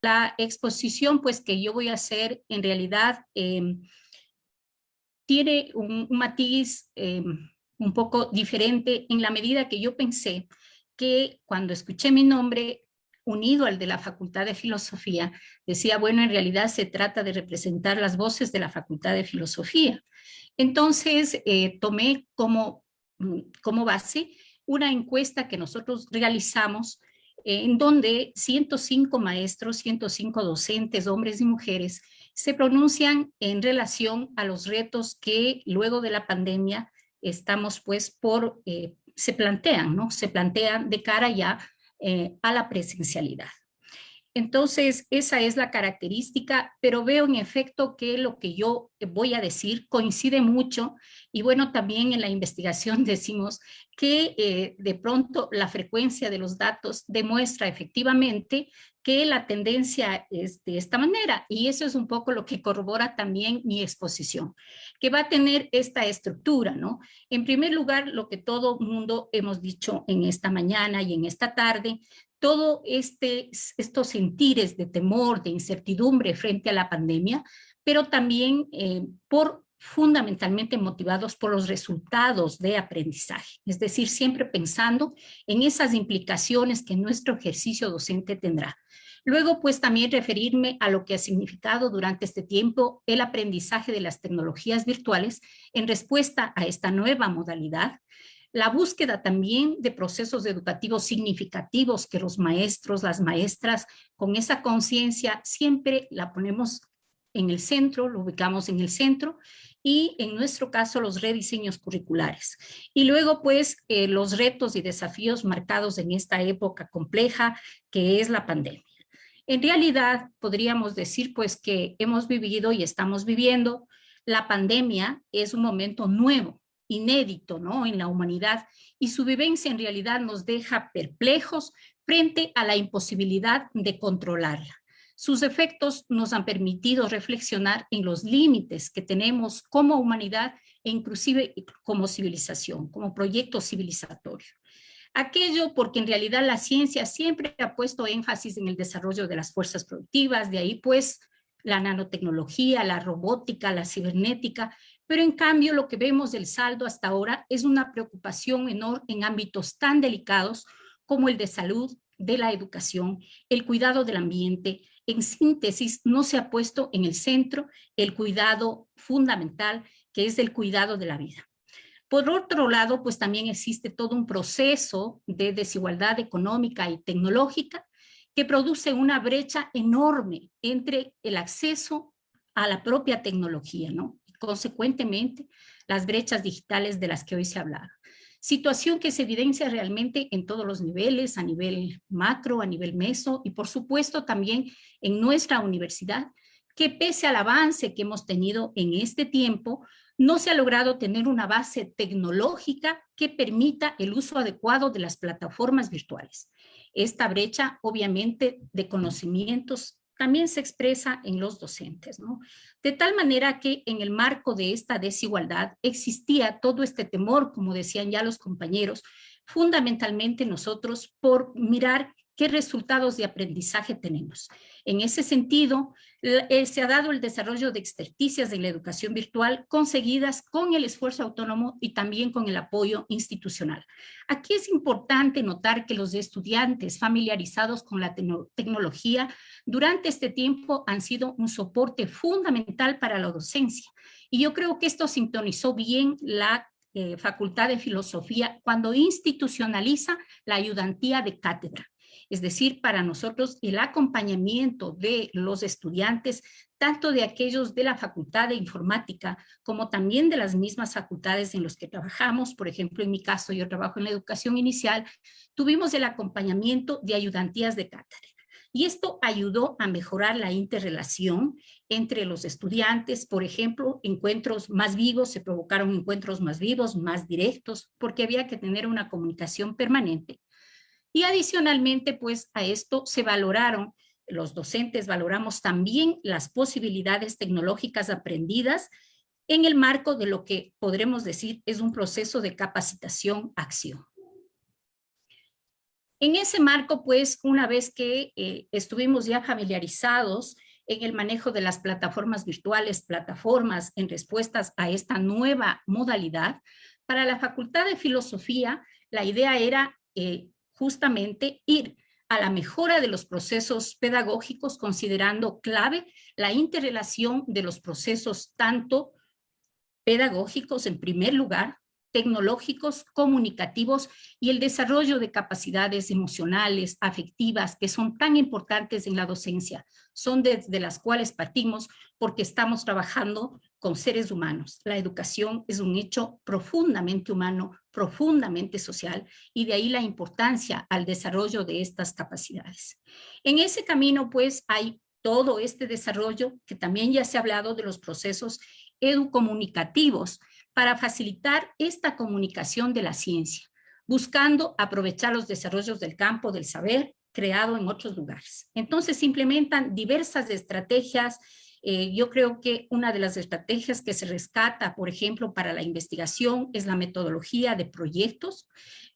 La exposición pues que yo voy a hacer en realidad tiene un matiz un poco diferente en la medida que yo pensé que cuando escuché mi nombre unido al de la Facultad de Filosofía, decía, bueno, en realidad se trata de representar las voces de la Facultad de Filosofía. Entonces, tomé como base una encuesta que nosotros realizamos en donde 105 maestros, 105 docentes, hombres y mujeres, se pronuncian en relación a los retos que luego de la pandemia estamos pues se plantean, ¿no? Se plantean de cara ya a la presencialidad. Entonces, esa es la característica, pero veo en efecto que lo que yo voy a decir coincide mucho y bueno, también en la investigación decimos que de pronto la frecuencia de los datos demuestra efectivamente que la tendencia es de esta manera y eso es un poco lo que corrobora también mi exposición, que va a tener esta estructura, ¿no? En primer lugar, lo que todo mundo hemos dicho en esta mañana y en esta tarde, todo estos sentires de temor, de incertidumbre frente a la pandemia, pero también fundamentalmente motivados por los resultados de aprendizaje, es decir, siempre pensando en esas implicaciones que nuestro ejercicio docente tendrá. Luego, pues también referirme a lo que ha significado durante este tiempo el aprendizaje de las tecnologías virtuales en respuesta a esta nueva modalidad, la búsqueda también de procesos educativos significativos que los maestros, las maestras, con esa conciencia siempre la ponemos en el centro, lo ubicamos en el centro, y en nuestro caso los rediseños curriculares. Y luego pues los retos y desafíos marcados en esta época compleja que es la pandemia. En realidad podríamos decir pues que hemos vivido y estamos viviendo, la pandemia es un momento nuevo, inédito, ¿no? En la humanidad y su vivencia en realidad nos deja perplejos frente a la imposibilidad de controlarla. Sus efectos nos han permitido reflexionar en los límites que tenemos como humanidad e inclusive como civilización, como proyecto civilizatorio. Aquello porque en realidad la ciencia siempre ha puesto énfasis en el desarrollo de las fuerzas productivas, de ahí pues la nanotecnología, la robótica, la cibernética, pero en cambio lo que vemos del saldo hasta ahora es una preocupación enorme en ámbitos tan delicados como el de salud, de la educación, el cuidado del ambiente. En síntesis, no se ha puesto en el centro el cuidado fundamental, que es el cuidado de la vida. Por otro lado, pues también existe todo un proceso de desigualdad económica y tecnológica que produce una brecha enorme entre el acceso a la propia tecnología, ¿no? Y consecuentemente, las brechas digitales de las que hoy se ha hablado. Situación que se evidencia realmente en todos los niveles, a nivel macro, a nivel meso y por supuesto también en nuestra universidad, que pese al avance que hemos tenido en este tiempo, no se ha logrado tener una base tecnológica que permita el uso adecuado de las plataformas virtuales. Esta brecha, obviamente, de conocimientos también se expresa en los docentes, ¿no? De tal manera que en el marco de esta desigualdad existía todo este temor, como decían ya los compañeros, fundamentalmente nosotros por mirar qué resultados de aprendizaje tenemos. En ese sentido, se ha dado el desarrollo de experticias en la educación virtual conseguidas con el esfuerzo autónomo y también con el apoyo institucional. Aquí es importante notar que los estudiantes familiarizados con la tecnología durante este tiempo han sido un soporte fundamental para la docencia. Y yo creo que esto sintonizó bien la Facultad de Filosofía cuando institucionaliza la ayudantía de cátedra. Es decir, para nosotros el acompañamiento de los estudiantes, tanto de aquellos de la Facultad de Informática, como también de las mismas facultades en las que trabajamos, por ejemplo, en mi caso yo trabajo en la educación inicial, tuvimos el acompañamiento de ayudantías de cátedra. Y esto ayudó a mejorar la interrelación entre los estudiantes, por ejemplo, encuentros más vivos, se provocaron encuentros más vivos, más directos, porque había que tener una comunicación permanente. Y adicionalmente, pues a esto se valoraron, los docentes valoramos también las posibilidades tecnológicas aprendidas en el marco de lo que podremos decir es un proceso de capacitación-acción. En ese marco, pues, una vez que estuvimos ya familiarizados en el manejo de las plataformas virtuales, plataformas en respuestas a esta nueva modalidad, para la Facultad de Filosofía, la idea era justamente ir a la mejora de los procesos pedagógicos, considerando clave la interrelación de los procesos tanto pedagógicos en primer lugar, tecnológicos, comunicativos y el desarrollo de capacidades emocionales, afectivas, que son tan importantes en la docencia. Son desde las cuales partimos porque estamos trabajando con seres humanos. La educación es un hecho profundamente humano, profundamente social, y de ahí la importancia al desarrollo de estas capacidades. En ese camino, pues, hay todo este desarrollo, que también ya se ha hablado de los procesos educomunicativos, para facilitar esta comunicación de la ciencia, buscando aprovechar los desarrollos del campo del saber creado en otros lugares. Entonces se implementan diversas estrategias. Yo creo que una de las estrategias que se rescata, por ejemplo, para la investigación es la metodología de proyectos,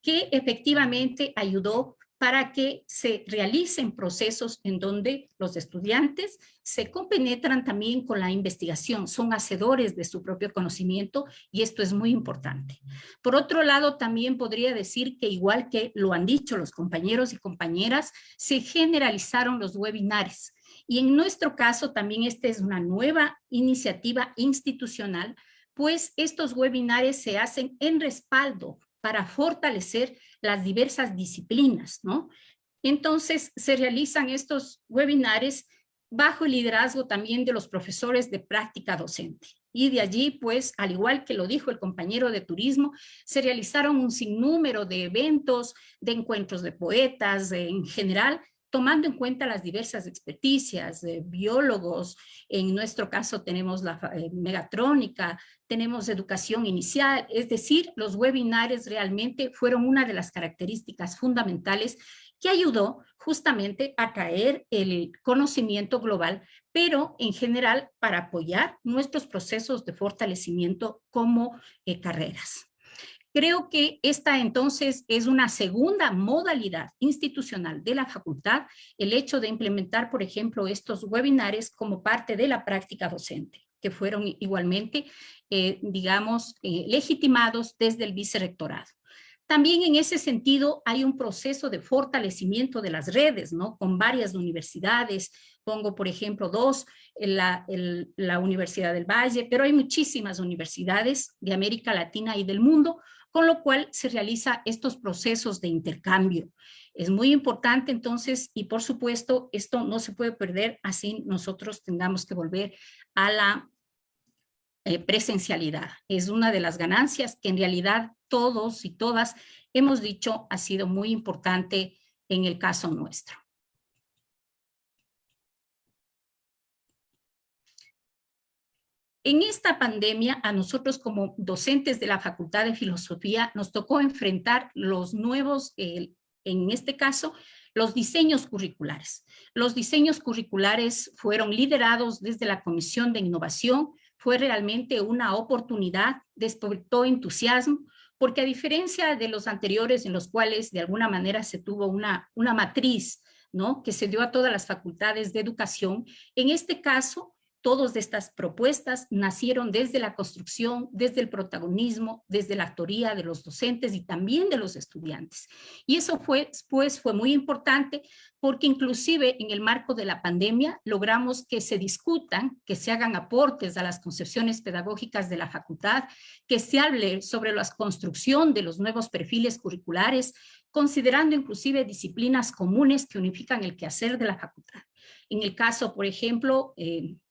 que efectivamente ayudó para que se realicen procesos en donde los estudiantes se compenetran también con la investigación, son hacedores de su propio conocimiento y esto es muy importante. Por otro lado, también podría decir que igual que lo han dicho los compañeros y compañeras, se generalizaron los webinares y en nuestro caso también esta es una nueva iniciativa institucional, pues estos webinares se hacen en respaldo para fortalecer las diversas disciplinas, ¿no? Entonces, se realizan estos webinares bajo el liderazgo también de los profesores de práctica docente. Y de allí, pues, al igual que lo dijo el compañero de turismo, se realizaron un sinnúmero de eventos, de encuentros de poetas, en general, tomando en cuenta las diversas experticias de biólogos. En nuestro caso tenemos la megatrónica, tenemos educación inicial, es decir, los webinares realmente fueron una de las características fundamentales que ayudó justamente a traer el conocimiento global, pero en general para apoyar nuestros procesos de fortalecimiento como carreras. Creo que esta entonces es una segunda modalidad institucional de la facultad, el hecho de implementar, por ejemplo, estos webinares como parte de la práctica docente, que fueron igualmente, digamos, legitimados desde el vicerrectorado. También en ese sentido hay un proceso de fortalecimiento de las redes, ¿no? Con varias universidades, pongo por ejemplo dos, la Universidad del Valle, pero hay muchísimas universidades de América Latina y del mundo, con lo cual se realizan estos procesos de intercambio. Es muy importante entonces, y por supuesto, esto no se puede perder, así nosotros tengamos que volver a la presencialidad. Es una de las ganancias que en realidad todos y todas hemos dicho ha sido muy importante en el caso nuestro. En esta pandemia, a nosotros como docentes de la Facultad de Filosofía, nos tocó enfrentar los nuevos, en este caso, los diseños curriculares. Los diseños curriculares fueron liderados desde la Comisión de Innovación, fue realmente una oportunidad, despertó entusiasmo, porque a diferencia de los anteriores en los cuales de alguna manera se tuvo una matriz, ¿no? Que se dio a todas las facultades de educación, en este caso todas estas propuestas nacieron desde la construcción, desde el protagonismo, desde la autoría de los docentes y también de los estudiantes. Y eso fue muy importante porque inclusive en el marco de la pandemia logramos que se discutan, que se hagan aportes a las concepciones pedagógicas de la facultad, que se hable sobre la construcción de los nuevos perfiles curriculares, considerando inclusive disciplinas comunes que unifican el quehacer de la facultad. En el caso, por ejemplo,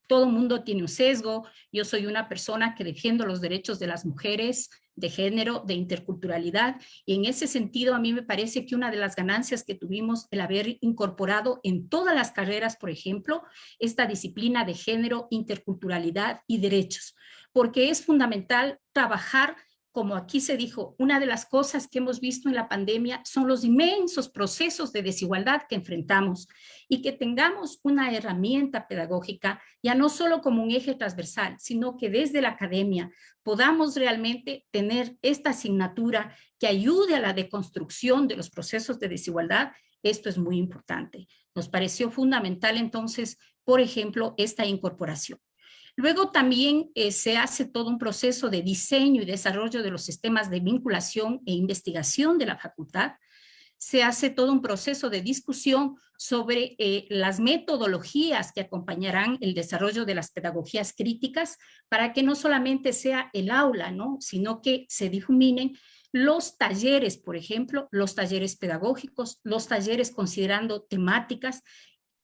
todo mundo tiene un sesgo, yo soy una persona que defiendo los derechos de las mujeres, de género, de interculturalidad, y en ese sentido a mí me parece que una de las ganancias que tuvimos el haber incorporado en todas las carreras, por ejemplo, esta disciplina de género, interculturalidad y derechos, porque es fundamental trabajar como aquí se dijo, una de las cosas que hemos visto en la pandemia son los inmensos procesos de desigualdad que enfrentamos y que tengamos una herramienta pedagógica, ya no solo como un eje transversal, sino que desde la academia podamos realmente tener esta asignatura que ayude a la deconstrucción de los procesos de desigualdad. Esto es muy importante. Nos pareció fundamental entonces, por ejemplo, esta incorporación. Luego también se hace todo un proceso de diseño y desarrollo de los sistemas de vinculación e investigación de la facultad. Se hace todo un proceso de discusión sobre las metodologías que acompañarán el desarrollo de las pedagogías críticas para que no solamente sea el aula, ¿no?, sino que se difuminen los talleres, por ejemplo, los talleres pedagógicos, los talleres considerando temáticas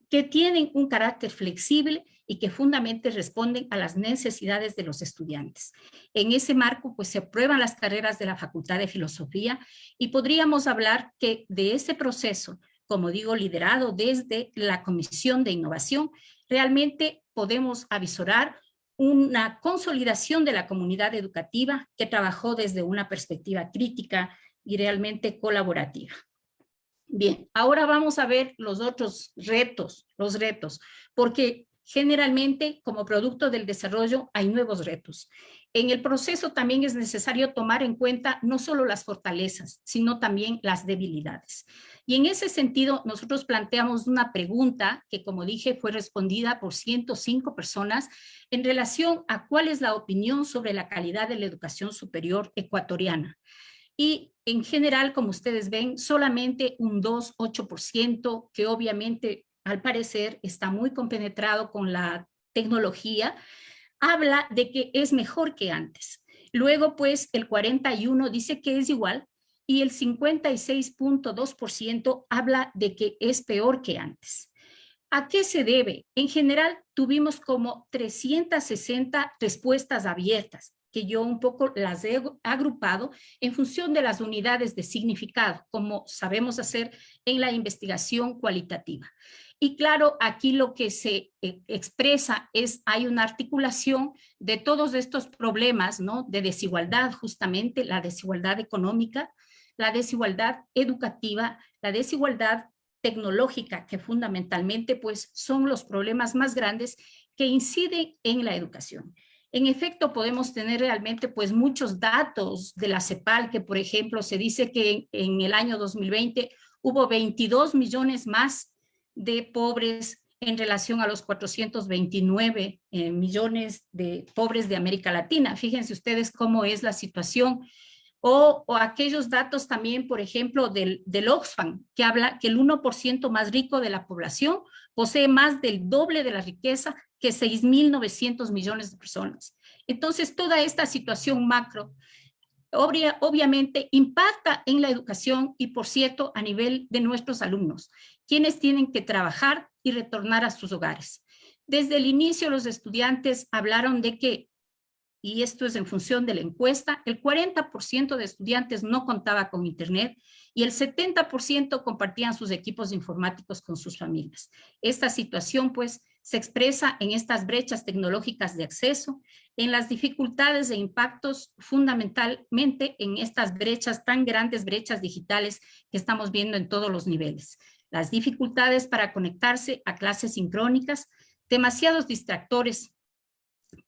que tienen un carácter flexible y que fundamentalmente responden a las necesidades de los estudiantes. En ese marco, pues se aprueban las carreras de la Facultad de Filosofía y podríamos hablar que de ese proceso, como digo, liderado desde la Comisión de Innovación, realmente podemos avisorar una consolidación de la comunidad educativa que trabajó desde una perspectiva crítica y realmente colaborativa. Bien, ahora vamos a ver los otros retos, porque generalmente como producto del desarrollo hay nuevos retos. En el proceso también es necesario tomar en cuenta no solo las fortalezas, sino también las debilidades. Y en ese sentido, nosotros planteamos una pregunta que, como dije, fue respondida por 105 personas en relación a cuál es la opinión sobre la calidad de la educación superior ecuatoriana. Y en general, como ustedes ven, solamente un 2,8%, que obviamente al parecer está muy compenetrado con la tecnología, habla de que es mejor que antes. Luego, pues, el 41% dice que es igual y el 56,2% habla de que es peor que antes. ¿A qué se debe? En general, tuvimos como 360 respuestas abiertas, que yo un poco las he agrupado en función de las unidades de significado, como sabemos hacer en la investigación cualitativa. Y claro, aquí lo que se expresa es, hay una articulación de todos estos problemas, ¿no?, de desigualdad, justamente la desigualdad económica, la desigualdad educativa, la desigualdad tecnológica, que fundamentalmente pues son los problemas más grandes que inciden en la educación. En efecto, podemos tener realmente pues muchos datos de la CEPAL, que por ejemplo se dice que en el año 2020 hubo 22 millones más de pobres en relación a los 429 millones de pobres de América Latina. Fíjense ustedes cómo es la situación. O aquellos datos también, por ejemplo, del Oxfam, que habla que el 1% más rico de la población posee más del doble de la riqueza que 6.900 millones de personas. Entonces, toda esta situación macro obviamente impacta en la educación y, por cierto, a nivel de nuestros alumnos, quienes tienen que trabajar y retornar a sus hogares. Desde el inicio, los estudiantes hablaron de que, y esto es en función de la encuesta, el 40% de estudiantes no contaba con internet y el 70% compartían sus equipos informáticos con sus familias. Esta situación, pues, se expresa en estas brechas tecnológicas de acceso, en las dificultades e impactos fundamentalmente en estas brechas, tan grandes brechas digitales que estamos viendo en todos los niveles. Las dificultades para conectarse a clases sincrónicas, demasiados distractores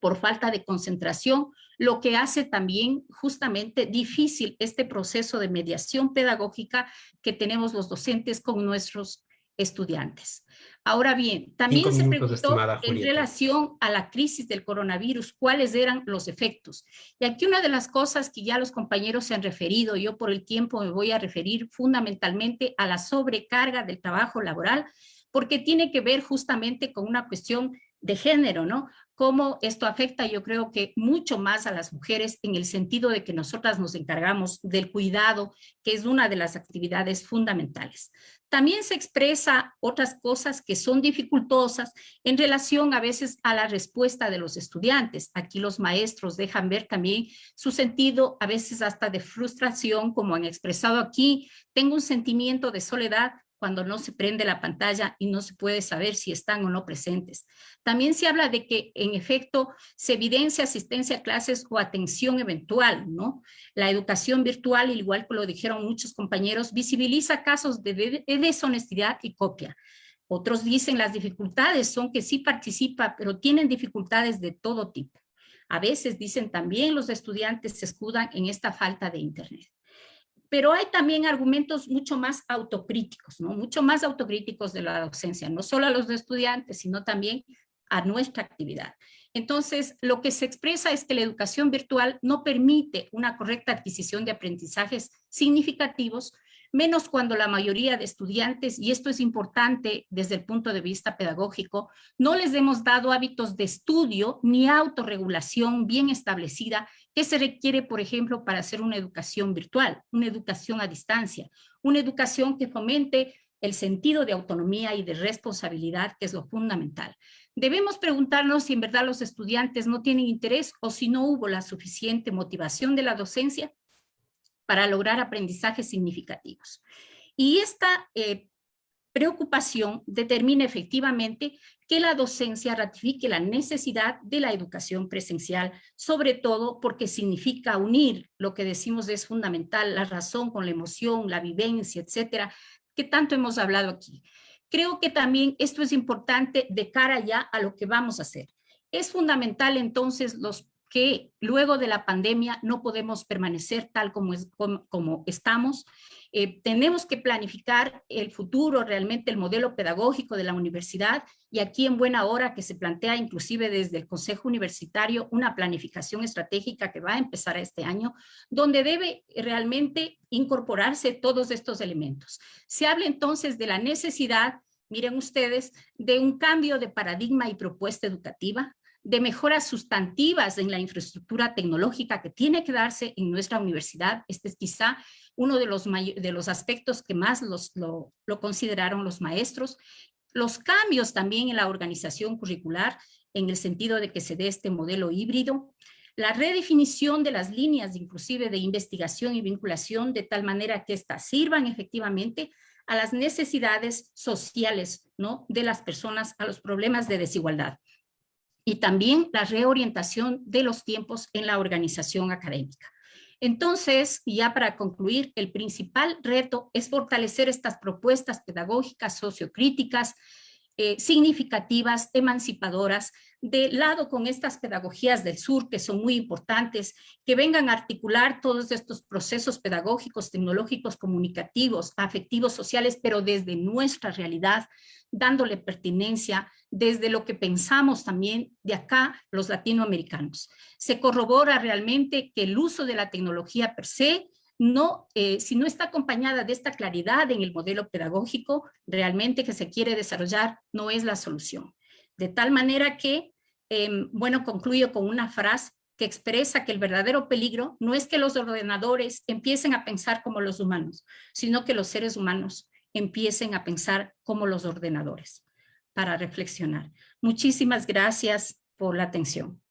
por falta de concentración, lo que hace también justamente difícil este proceso de mediación pedagógica que tenemos los docentes con nuestros estudiantes. Ahora bien, también 5 se minutos, preguntó estimada en Julieta. relación a la crisis del coronavirus, cuáles eran los efectos. Y aquí una de las cosas que ya los compañeros se han referido, yo por el tiempo me voy a referir fundamentalmente a la sobrecarga del trabajo laboral, porque tiene que ver justamente con una cuestión de género, ¿no? Cómo esto afecta, yo creo que mucho más a las mujeres en el sentido de que nosotras nos encargamos del cuidado, que es una de las actividades fundamentales. También se expresa otras cosas que son dificultosas en relación a veces a la respuesta de los estudiantes. Aquí los maestros dejan ver también su sentido, a veces hasta de frustración, como han expresado aquí. Tengo un sentimiento de soledad cuando no se prende la pantalla y no se puede saber si están o no presentes. También se habla de que en efecto se evidencia asistencia a clases o atención eventual, ¿no? La educación virtual, igual que lo dijeron muchos compañeros, visibiliza casos de deshonestidad y copia. Otros dicen las dificultades son que sí participa, pero tienen dificultades de todo tipo. A veces dicen también los estudiantes se escudan en esta falta de internet. Pero hay también argumentos mucho más autocríticos, ¿no? Mucho más autocríticos de la docencia, no solo a los estudiantes, sino también a nuestra actividad. Entonces, lo que se expresa es que la educación virtual no permite una correcta adquisición de aprendizajes significativos, menos cuando la mayoría de estudiantes, y esto es importante desde el punto de vista pedagógico, no les hemos dado hábitos de estudio ni autorregulación bien establecida que se requiere, por ejemplo, para hacer una educación virtual, una educación a distancia, una educación que fomente el sentido de autonomía y de responsabilidad, que es lo fundamental. Debemos preguntarnos si en verdad los estudiantes no tienen interés o si no hubo la suficiente motivación de la docencia para lograr aprendizajes significativos. Y esta preocupación determina efectivamente que la docencia ratifique la necesidad de la educación presencial, sobre todo porque significa unir lo que decimos es fundamental, la razón con la emoción, la vivencia, etcétera, que tanto hemos hablado aquí. Creo que también esto es importante de cara ya a lo que vamos a hacer. Es fundamental entonces que luego de la pandemia no podemos permanecer tal como estamos. Tenemos que planificar el futuro, realmente el modelo pedagógico de la universidad, y aquí en buena hora que se plantea inclusive desde el Consejo Universitario una planificación estratégica que va a empezar este año, donde debe realmente incorporarse todos estos elementos. Se habla entonces de la necesidad, miren ustedes, de un cambio de paradigma y propuesta educativa, de mejoras sustantivas en la infraestructura tecnológica que tiene que darse en nuestra universidad. Este es quizá uno de los aspectos que más lo consideraron los maestros. Los cambios también en la organización curricular, en el sentido de que se dé este modelo híbrido, la redefinición de las líneas inclusive de investigación y vinculación de tal manera que éstas sirvan efectivamente a las necesidades sociales, ¿no?, de las personas, a los problemas de desigualdad. Y también la reorientación de los tiempos en la organización académica. Entonces, ya para concluir, el principal reto es fortalecer estas propuestas pedagógicas sociocríticas, significativas, emancipadoras, de lado con estas pedagogías del sur que son muy importantes, que vengan a articular todos estos procesos pedagógicos, tecnológicos, comunicativos, afectivos, sociales, pero desde nuestra realidad, dándole pertinencia desde lo que pensamos también de acá los latinoamericanos. Se corrobora realmente que el uso de la tecnología per se, si no está acompañada de esta claridad en el modelo pedagógico realmente que se quiere desarrollar, no es la solución. De tal manera que, bueno, concluyo con una frase que expresa que el verdadero peligro no es que los ordenadores empiecen a pensar como los humanos, sino que los seres humanos empiecen a pensar como los ordenadores, para reflexionar. Muchísimas gracias por la atención.